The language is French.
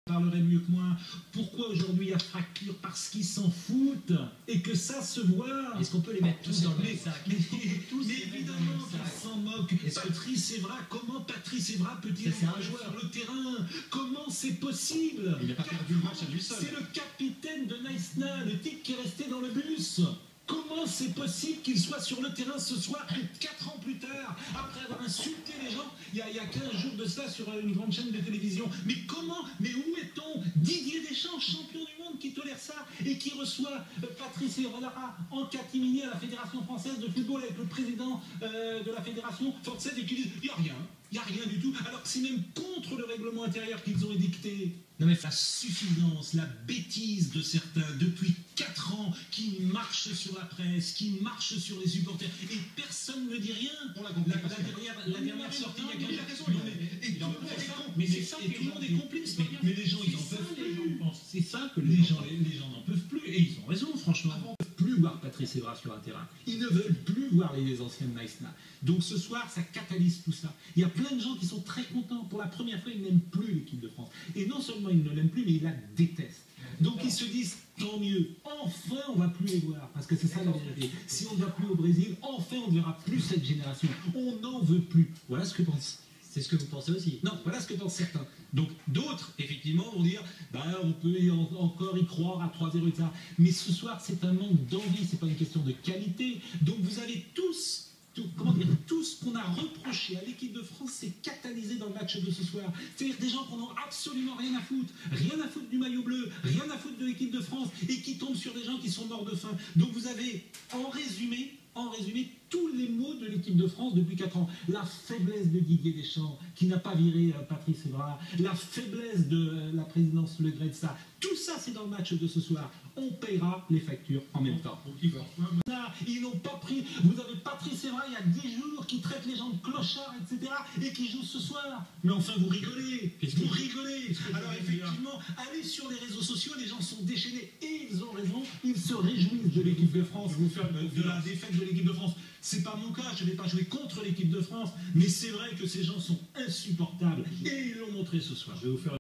Parlerait mieux que moi. Pourquoi aujourd'hui il y a fracture? Parce qu'ils s'en foutent et que ça se voit. Est-ce qu'on peut les mettre tous dans le même sac? Mais évidemment qu'ils s'en moquent. Patrice Evra, comment Patrice Evra peut-il être un joueur sur le terrain? Comment c'est possible? Il n'a pas perdu le match à lui seul. C'est le capitaine de Naïsna, le type qui est resté dans le bus. Comment c'est possible qu'il soit sur le terrain ce soir, 4 ans plus tard, après avoir insulté les gens, il y a 15 jours de cela sur une grande chaîne de télévision? Mais comment? Mais où est-on? Didier Deschamps, champion du monde, qui tolère ça et qui reçoit Patrice Evra en catimini à la Fédération française de football avec le président de la fédération française et qui dit il n'y a rien. Il n'y a rien du tout, alors que c'est même contre le règlement intérieur qu'ils ont édicté. Non mais la suffisance, la bêtise de certains, depuis 4 ans, qui marchent sur la presse, qui marchent sur les supporters, et personne ne dit rien. On l'a compris. La dernière sortie, il y a quelqu'un qui a raison. Mais tout le monde est complice. Mais les gens, ils n'en peuvent plus. C'est ça que les gens n'en peuvent plus. Et ils ont raison, franchement. Ils ne veulent plus voir Patrice Evra sur un terrain. Ils ne veulent plus voir les anciennes Naïsna. Donc ce soir, ça catalyse tout ça. Il y a plein de gens qui sont très contents. Pour la première fois, ils n'aiment plus l'équipe de France. Et non seulement ils ne l'aiment plus, mais ils la détestent. Donc ils se disent, tant mieux, enfin on ne va plus les voir. Parce que c'est ça la vérité. Si on ne va plus au Brésil, enfin on ne verra plus cette génération. On n'en veut plus. Voilà ce que pense. C'est ce que vous pensez aussi? Non, voilà ce que pensent certains. Donc d'autres, effectivement, vont dire on peut encore y croire à 3-0, etc. Mais ce soir, c'est un manque d'envie, c'est pas une question de qualité. Donc vous avez tous, tout ce qu'on a reproché à l'équipe de France, c'est catalysé dans le match de ce soir. C'est-à-dire des gens qui n'ont absolument rien à foutre du maillot bleu, rien à foutre de l'équipe de France, et qui tombent sur des gens qui sont morts de faim. Donc vous avez, en résumé, tous les maux de l'équipe de France depuis 4 ans. La faiblesse de Didier Deschamps, qui n'a pas viré Patrice Evra, la faiblesse de la présidence Le Gret, ça. Tout ça, c'est dans le match de ce soir. On paiera les factures en même temps. Ils n'ont pas pris. Vous avez Patrice Evra il y a 10 jours qui traite les gens de clochards, etc. et qui joue ce soir. Mais enfin, vous rigolez. Vous rigolez. Alors effectivement, allez sur les réseaux sociaux, les gens sont déchaînés et ils ont raison. Ils se réjouissent de l'équipe de France, de la défaite de l'équipe de France. C'est pas mon cas, je ne vais pas jouer contre l'équipe de France, mais c'est vrai que ces gens sont insupportables et ils l'ont montré ce soir. Je vais vous faire